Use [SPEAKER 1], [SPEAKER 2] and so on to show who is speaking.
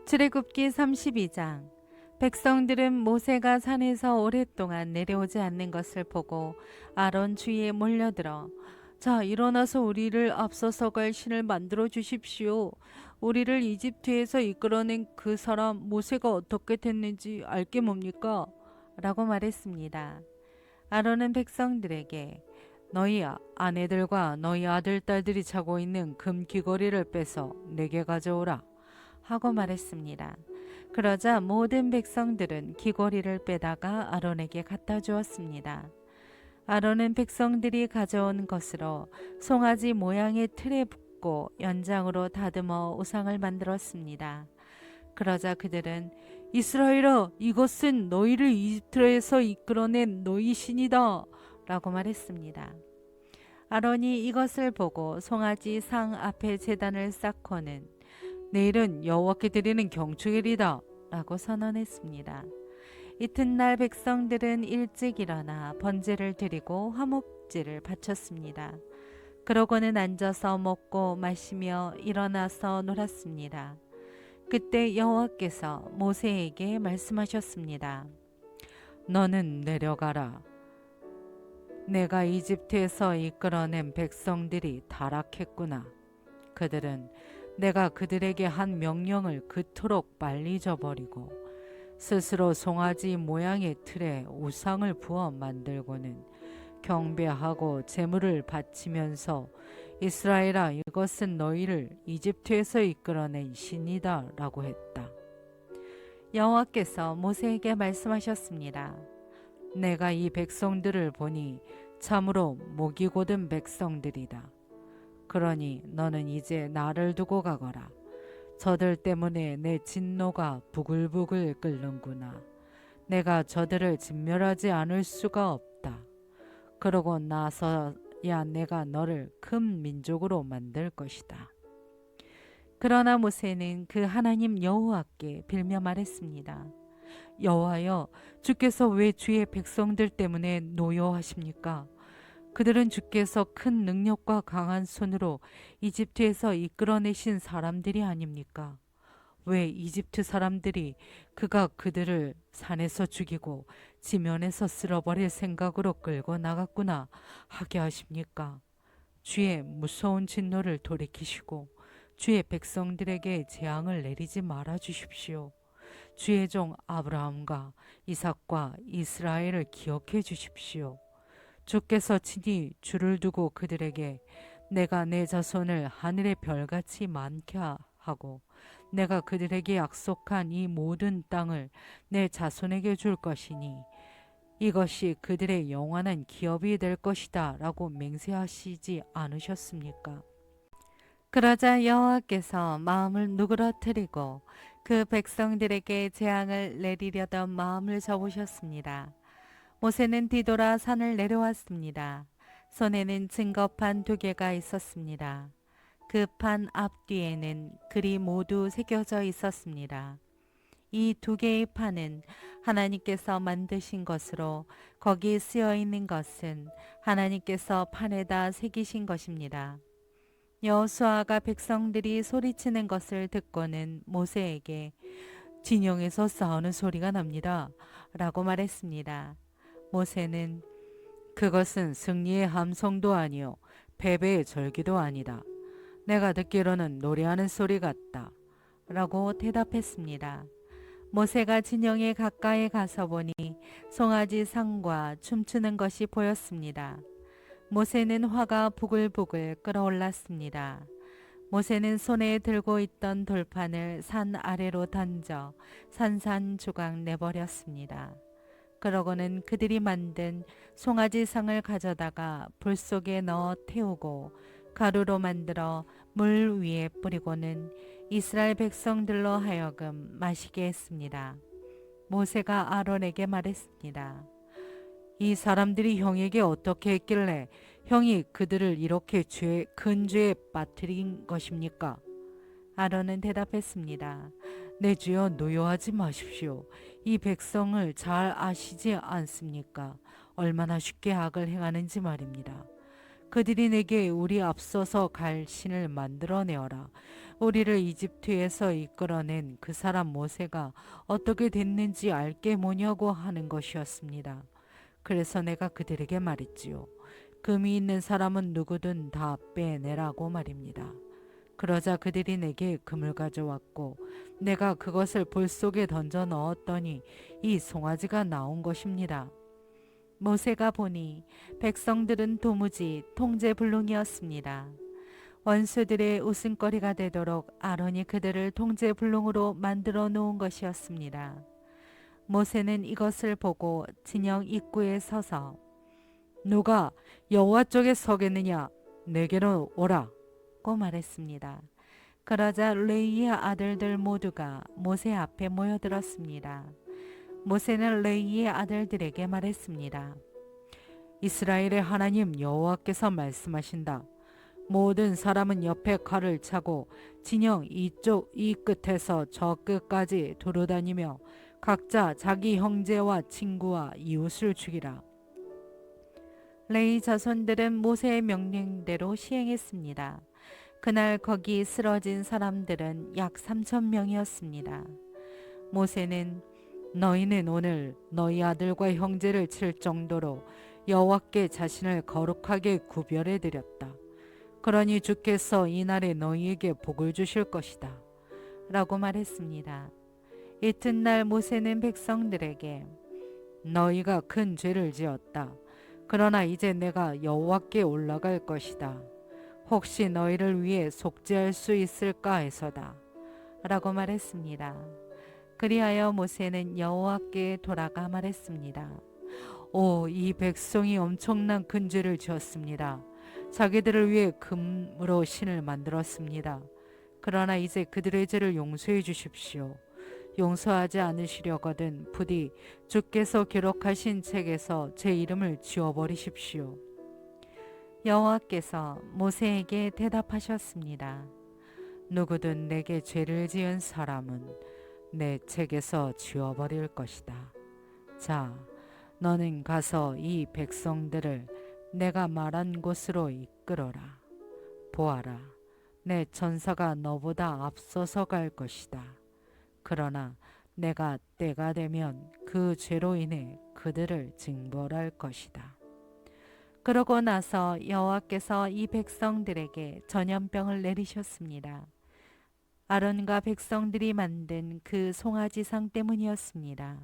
[SPEAKER 1] 출애굽기 32장. 백성들은 모세가 산에서 오랫동안 내려오지 않는 것을 보고 아론 주위에 몰려들어 자, 일어나서 우리를 앞서서 갈 신을 만들어 주십시오. 우리를 이집트에서 이끌어낸 그 사람 모세가 어떻게 됐는지 알게 뭡니까? 라고 말했습니다. 아론은 백성들에게 너희 아내들과 너희 아들, 딸들이 자고 있는 금 귀걸이를 빼서 내게 가져오라 하고 말했습니다. 그러자 모든 백성들은 귀걸이를 빼다가 아론에게 갖다 주었습니다. 아론은 백성들이 가져온 것으로 송아지 모양의 틀에 붓고 연장으로 다듬어 우상을 만들었습니다. 그러자 그들은 이스라엘아, 이것은 너희를 이집트에서 이끌어낸 너희 신이다 라고 말했습니다. 아론이 이것을 보고 송아지 상 앞에 제단을 쌓고는 내일은 여호와께 드리는 경축일이다 라고 선언했습니다. 이튿날 백성들은 일찍 일어나 번제를 드리고 화목제를 바쳤습니다. 그러고는 앉아서 먹고 마시며 일어나서 놀았습니다. 그때 여호와께서 모세에게 말씀하셨습니다. 너는 내려가라. 내가 이집트에서 이끌어낸 백성들이 타락했구나. 그들은 내가 그들에게 한 명령을 그토록 빨리 잊어버리고 스스로 송아지 모양의 틀에 우상을 부어 만들고는 경배하고 제물을 바치면서 이스라엘아, 이것은 너희를 이집트에서 이끌어낸 신이다 라고 했다. 여호와께서 모세에게 말씀하셨습니다. 내가 이 백성들을 보니 참으로 목이 곧은 백성들이다. 그러니 너는 이제 나를 두고 가거라. 저들 때문에 내 진노가 부글부글 끓는구나. 내가 저들을 진멸하지 않을 수가 없다. 그러고 나서야 내가 너를 큰 민족으로 만들 것이다. 그러나 모세는 그 하나님 여호와께 빌며 말했습니다. 여호와여, 주께서 왜 주의 백성들 때문에 노여하십니까? 그들은 주께서 큰 능력과 강한 손으로 이집트에서 이끌어내신 사람들이 아닙니까? 왜 이집트 사람들이 그가 그들을 산에서 죽이고 지면에서 쓸어버릴 생각으로 끌고 나갔구나 하게 하십니까? 주의 무서운 진노를 돌이키시고 주의 백성들에게 재앙을 내리지 말아 주십시오. 주의 종 아브라함과 이삭과 이스라엘을 기억해 주십시오. 주께서 친히 주를 두고 그들에게 내가 내 자손을 하늘의 별같이 많게 하고 내가 그들에게 약속한 이 모든 땅을 내 자손에게 줄 것이니 이것이 그들의 영원한 기업이 될 것이다 라고 맹세하시지 않으셨습니까? 그러자 여호와께서 마음을 누그러뜨리고 그 백성들에게 재앙을 내리려던 마음을 접으셨습니다. 모세는 뒤돌아 산을 내려왔습니다. 손에는 증거판 2개가 있었습니다. 그 판 앞뒤에는 글이 모두 새겨져 있었습니다. 이 2개의 판은 하나님께서 만드신 것으로 거기 쓰여 있는 것은 하나님께서 판에다 새기신 것입니다. 여호수아가 백성들이 소리치는 것을 듣고는 모세에게 진영에서 싸우는 소리가 납니다 라고 말했습니다. 모세는 그것은 승리의 함성도 아니요 패배의 절기도 아니다. 내가 듣기로는 노래하는 소리 같다 라고 대답했습니다. 모세가 진영에 가까이 가서 보니 송아지 상과 춤추는 것이 보였습니다. 모세는 화가 부글부글 끓어올랐습니다. 모세는 손에 들고 있던 돌판을 산 아래로 던져 산산조각 내버렸습니다. 그러고는 그들이 만든 송아지상을 가져다가 불 속에 넣어 태우고 가루로 만들어 물 위에 뿌리고는 이스라엘 백성들로 하여금 마시게 했습니다. 모세가 아론에게 말했습니다. 이 사람들이 형에게 어떻게 했길래 형이 그들을 이렇게 큰 죄에 빠뜨린 것입니까? 아론은 대답했습니다. 내 주여, 노여하지 마십시오. 이 백성을 잘 아시지 않습니까? 얼마나 쉽게 악을 행하는지 말입니다. 그들이 내게 우리 앞서서 갈 신을 만들어내어라. 우리를 이집트에서 이끌어낸 그 사람 모세가 어떻게 됐는지 알게 뭐냐고 하는 것이었습니다. 그래서 내가 그들에게 말했지요. 금이 있는 사람은 누구든 다 빼내라고 말입니다. 그러자 그들이 내게 금을 가져왔고 내가 그것을 불 속에 던져 넣었더니 이 송아지가 나온 것입니다. 모세가 보니 백성들은 도무지 통제불능이었습니다. 원수들의 웃음거리가 되도록 아론이 그들을 통제불능으로 만들어 놓은 것이었습니다. 모세는 이것을 보고 진영 입구에 서서 누가 여호와 쪽에 서겠느냐 내게로 오라 고 말했습니다. 그러자 레위의 아들들 모두가 모세 앞에 모여들었습니다. 모세는 레위의 아들들에게 말했습니다. 이스라엘의 하나님 여호와께서 말씀하신다. 모든 사람은 옆에 칼을 차고 진영 이쪽 이 끝에서 저 끝까지 두루다니며 각자 자기 형제와 친구와 이웃을 죽이라. 레위 자손들은 모세의 명령대로 시행했습니다. 그날 거기 쓰러진 사람들은 약 3,000명이었습니다. 모세는 너희는 오늘 너희 아들과 형제를 칠 정도로 여호와께 자신을 거룩하게 구별해 드렸다. 그러니 주께서 이날에 너희에게 복을 주실 것이다. 라고 말했습니다. 이튿날 모세는 백성들에게 너희가 큰 죄를 지었다. 그러나 이제 내가 여호와께 올라갈 것이다. 혹시 너희를 위해 속죄할 수 있을까 해서다. 라고 말했습니다. 그리하여 모세는 여호와께 돌아가 말했습니다. 오, 이 백성이 엄청난 큰 죄를 지었습니다. 자기들을 위해 금으로 신을 만들었습니다. 그러나 이제 그들의 죄를 용서해 주십시오. 용서하지 않으시려거든 부디 주께서 기록하신 책에서 제 이름을 지워버리십시오. 여호와께서 모세에게 대답하셨습니다. 누구든 내게 죄를 지은 사람은 내 책에서 지워버릴 것이다. 자, 너는 가서 이 백성들을 내가 말한 곳으로 이끌어라. 보아라, 내 전사가 너보다 앞서서 갈 것이다. 그러나 내가 때가 되면 그 죄로 인해 그들을 징벌할 것이다. 그러고 나서 여호와께서 이 백성들에게 전염병을 내리셨습니다. 아론과 백성들이 만든 그 송아지상 때문이었습니다.